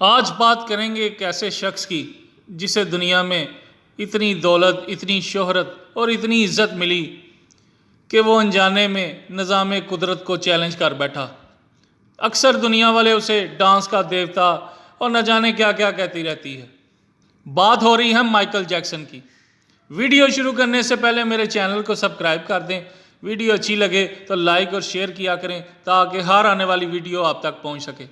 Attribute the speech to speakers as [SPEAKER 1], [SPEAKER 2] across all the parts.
[SPEAKER 1] آج بات کریں گے ایک ایسے شخص کی جسے دنیا میں اتنی دولت، اتنی شہرت اور اتنی عزت ملی کہ وہ انجانے میں نظام قدرت کو چیلنج کر بیٹھا۔ اکثر دنیا والے اسے ڈانس کا دیوتا اور نہ جانے کیا کیا کہتی رہتی ہے۔ بات ہو رہی ہے مائیکل جیکسن کی۔ ویڈیو شروع کرنے سے پہلے میرے چینل کو سبسکرائب کر دیں، ویڈیو اچھی لگے تو لائک اور شیئر کیا کریں تاکہ ہر آنے والی ویڈیو آپ تک پہنچ سکے۔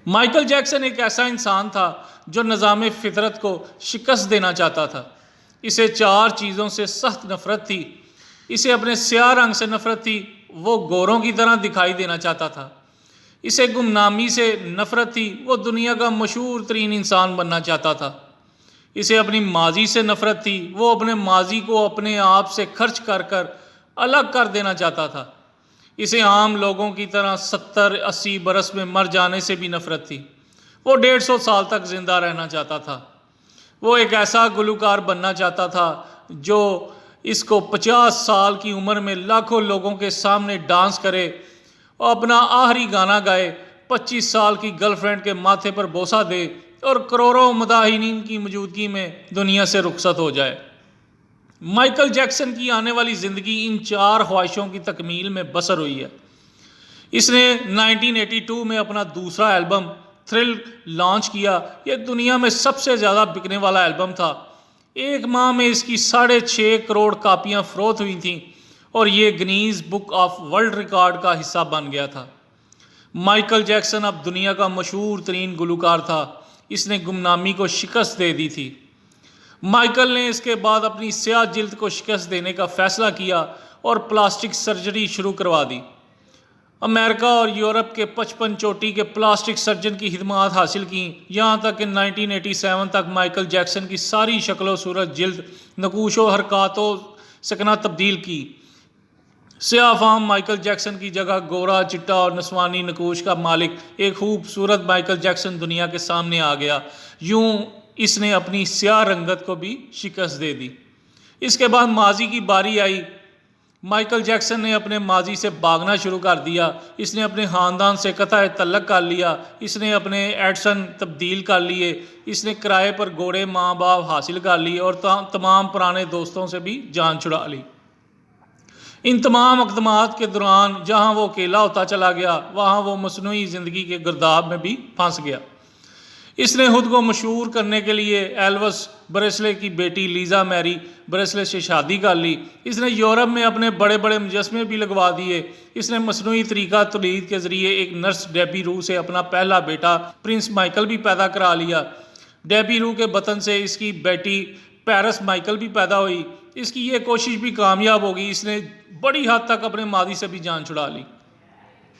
[SPEAKER 1] مائیکل جیکسن ایک ایسا انسان تھا جو نظام فطرت کو شکست دینا چاہتا تھا۔ اسے 4 چیزوں سے سخت نفرت تھی۔ اسے اپنے سیاہ رنگ سے نفرت تھی، وہ گوروں کی طرح دکھائی دینا چاہتا تھا۔ اسے گمنامی سے نفرت تھی، وہ دنیا کا مشہور ترین انسان بننا چاہتا تھا۔ اسے اپنی ماضی سے نفرت تھی، وہ اپنے ماضی کو اپنے آپ سے خرچ کر کر الگ کر دینا چاہتا تھا۔ اسے عام لوگوں کی طرح 70-80 برس میں مر جانے سے بھی نفرت تھی۔ وہ 150 سال تک زندہ رہنا چاہتا تھا۔ وہ ایک ایسا گلوکار بننا چاہتا تھا جو اس کو 50 سال کی عمر میں لاکھوں لوگوں کے سامنے ڈانس کرے اور اپنا آخری گانا گائے، 25 سال کی گرل فرینڈ کے ماتھے پر بوسہ دے اور کروڑوں مداحین کی موجودگی میں دنیا سے رخصت ہو جائے۔ مائیکل جیکسن کی آنے والی زندگی ان 4 خواہشوں کی تکمیل میں بسر ہوئی ہے۔ اس نے 1982 میں اپنا دوسرا البم تھرل لانچ کیا۔ یہ دنیا میں سب سے زیادہ بکنے والا البم تھا۔ 1 ماہ میں اس کی 6.5 کروڑ کاپیاں فروخت ہوئی تھیں اور یہ Guinness book of world record کا حصہ بن گیا تھا۔ مائیکل جیکسن اب دنیا کا مشہور ترین گلوکار تھا۔ اس نے گمنامی کو شکست دے دی تھی۔ مائیکل نے اس کے بعد اپنی سیاہ جلد کو شکست دینے کا فیصلہ کیا اور پلاسٹک سرجری شروع کروا دی۔ امریکہ اور یورپ کے 55 چوٹی کے پلاسٹک سرجن کی خدمات حاصل کیں، یہاں تک کہ 1987 تک مائیکل جیکسن کی ساری شکل و صورت، جلد، نقوش و حرکات و سکنہ تبدیل کی۔ سیاہ فام مائیکل جیکسن کی جگہ گورا، چٹا اور نسوانی نقوش کا مالک ایک خوبصورت مائیکل جیکسن دنیا کے سامنے آ گیا۔ یوں اس نے اپنی سیاہ رنگت کو بھی شکست دے دی۔ اس کے بعد ماضی کی باری آئی۔ مائیکل جیکسن نے اپنے ماضی سے بھاگنا شروع کر دیا۔ اس نے اپنے خاندان سے قطع تعلق کر لیا۔ اس نے اپنے ایڈسن تبدیل کر لیے۔ اس نے کرائے پر گھوڑے ماں باپ حاصل کر لی اور تمام پرانے دوستوں سے بھی جان چھڑا لی۔ ان تمام اقدامات کے دوران جہاں وہ اکیلا ہوتا چلا گیا، وہاں وہ مصنوعی زندگی کے گرداب میں بھی پھنس گیا۔ اس نے خود کو مشہور کرنے کے لیے ایلوس پریسلے کی بیٹی لیزا میری پریسلے سے شادی کر لی۔ اس نے یورپ میں اپنے بڑے بڑے مجسمے بھی لگوا دیے۔ اس نے مصنوعی طریقہ تولید کے ذریعے ایک نرس ڈیبی رو سے اپنا پہلا بیٹا پرنس مائیکل بھی پیدا کرا لیا۔ ڈیبی رو کے بطن سے اس کی بیٹی پیرس مائیکل بھی پیدا ہوئی۔ اس کی یہ کوشش بھی کامیاب ہوگی۔ اس نے بڑی حد تک اپنے ماضی سے بھی جان چھڑا لی،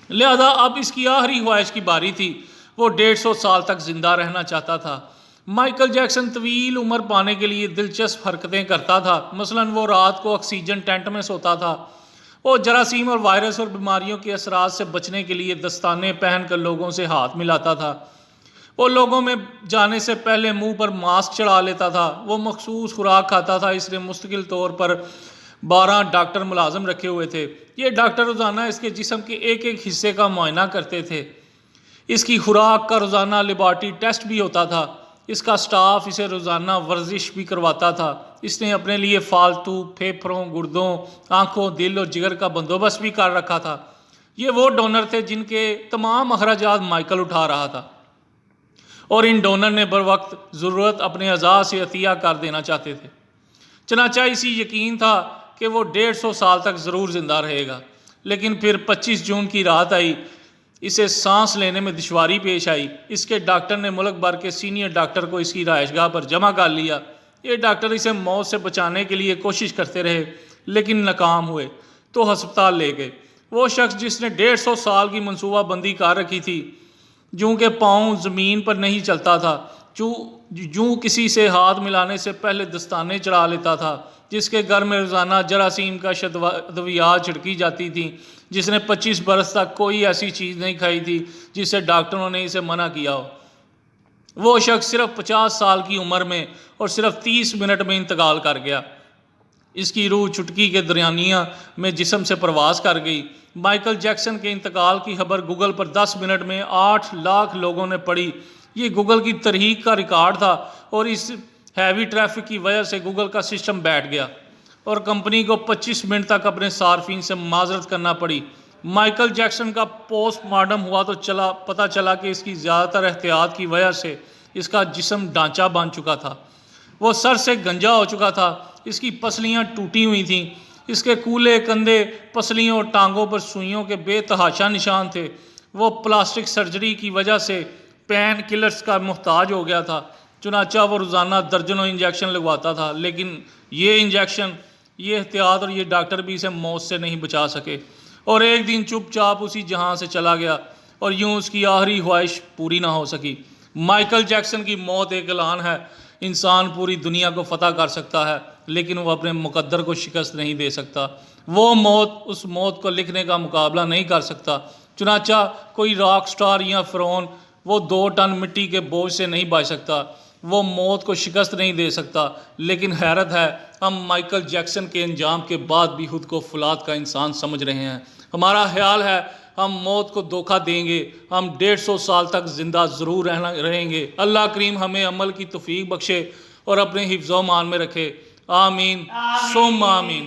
[SPEAKER 1] لہذا اب اس کی آخری خواہش کی باری تھی۔ وہ 150 سال تک زندہ رہنا چاہتا تھا۔ مائیکل جیکسن طویل عمر پانے کے لیے دلچسپ حرکتیں کرتا تھا۔ مثلاً وہ رات کو آکسیجن ٹینٹ میں سوتا تھا۔ وہ جراثیم اور وائرس اور بیماریوں کے اثرات سے بچنے کے لیے دستانے پہن کر لوگوں سے ہاتھ ملاتا تھا۔ وہ لوگوں میں جانے سے پہلے منہ پر ماسک چڑھا لیتا تھا۔ وہ مخصوص خوراک کھاتا تھا۔ اس نے مستقل طور پر 12 ڈاکٹر ملازم رکھے ہوئے تھے۔ یہ ڈاکٹر روزانہ اس کے جسم کے ایک ایک حصے کا معائنہ کرتے تھے۔ اس کی خوراک کا روزانہ لیبارٹری ٹیسٹ بھی ہوتا تھا۔ اس کا سٹاف اسے روزانہ ورزش بھی کرواتا تھا۔ اس نے اپنے لیے فالتو پھیپھڑوں، گردوں، آنکھوں، دل اور جگر کا بندوبست بھی کر رکھا تھا۔ یہ وہ ڈونر تھے جن کے تمام اخراجات مائیکل اٹھا رہا تھا اور ان ڈونر نے بروقت ضرورت اپنے اعضاء سے عطیہ کر دینا چاہتے تھے۔ چنانچہ اسی یقین تھا کہ وہ 150 سال تک ضرور زندہ رہے گا۔ لیکن پھر 25 جون کی رات آئی۔ اسے سانس لینے میں دشواری پیش آئی۔ اس کے ڈاکٹر نے ملک بھر کے سینئر ڈاکٹر کو اس کی رہائش گاہ پر جمع کر لیا۔ یہ ڈاکٹر اسے موت سے بچانے کے لیے کوشش کرتے رہے لیکن ناکام ہوئے تو ہسپتال لے گئے۔ وہ شخص جس نے 150 سال کی منصوبہ بندی کر رکھی تھی، جوں کہ پاؤں زمین پر نہیں چلتا تھا، جوں کسی سے ہاتھ ملانے سے پہلے دستانے چڑھا لیتا تھا، جس کے گھر میں روزانہ جراثیم کا ادویات چھڑکی جاتی تھیں، جس نے 25 برس تک کوئی ایسی چیز نہیں کھائی تھی جس سے ڈاکٹروں نے اسے منع کیا ہو، وہ شخص صرف 50 سال کی عمر میں اور صرف 30 منٹ میں انتقال کر گیا۔ اس کی روح چٹکی کے درمیانیہ میں جسم سے پرواز کر گئی۔ مائیکل جیکسن کے انتقال کی خبر گوگل پر 10 منٹ میں 8 لاکھ لوگوں نے پڑھی۔ یہ گوگل کی تحریک کا ریکارڈ تھا، اور اس ہیوی ٹریفک کی وجہ سے گوگل کا سسٹم بیٹھ گیا اور کمپنی کو 25 منٹ تک اپنے صارفین سے معذرت کرنا پڑی۔ مائیکل جیکسن کا پوسٹ مارٹم ہوا تو پتہ چلا کہ اس کی زیادہ تر احتیاط کی وجہ سے اس کا جسم ڈھانچہ بن چکا تھا۔ وہ سر سے گنجا ہو چکا تھا، اس کی پسلیاں ٹوٹی ہوئی تھیں، اس کے کولے کندھے، پسلیوں اور ٹانگوں پر سوئیوں کے بے تحاشا نشان تھے۔ وہ پلاسٹک سرجری کی وجہ سے پین کلرز کا محتاج ہو گیا تھا، چنانچہ وہ روزانہ درجنوں انجیکشن لگواتا تھا، لیکن یہ انجیکشن، یہ احتیاط اور یہ ڈاکٹر بھی اسے موت سے نہیں بچا سکے، اور ایک دن چپ چاپ اسی جہاں سے چلا گیا، اور یوں اس کی آخری خواہش پوری نہ ہو سکی۔ مائیکل جیکسن کی موت ایک اعلان ہے۔ انسان پوری دنیا کو فتح کر سکتا ہے، لیکن وہ اپنے مقدر کو شکست نہیں دے سکتا۔ وہ موت اس موت کو لکھنے کا مقابلہ نہیں کر سکتا۔ چنانچہ کوئی راک سٹار یا فرعون وہ 2 ٹن مٹی کے بوجھ سے نہیں بچ سکتا، وہ موت کو شکست نہیں دے سکتا۔ لیکن حیرت ہے، ہم مائیکل جیکسن کے انجام کے بعد بھی خود کو فولاد کا انسان سمجھ رہے ہیں۔ ہمارا خیال ہے ہم موت کو دھوکہ دیں گے، ہم 150 سال تک زندہ ضرور رہیں گے۔ اللہ کریم ہمیں عمل کی توفیق بخشے اور اپنے حفظ و امان میں رکھے۔ آمین ثم آمین۔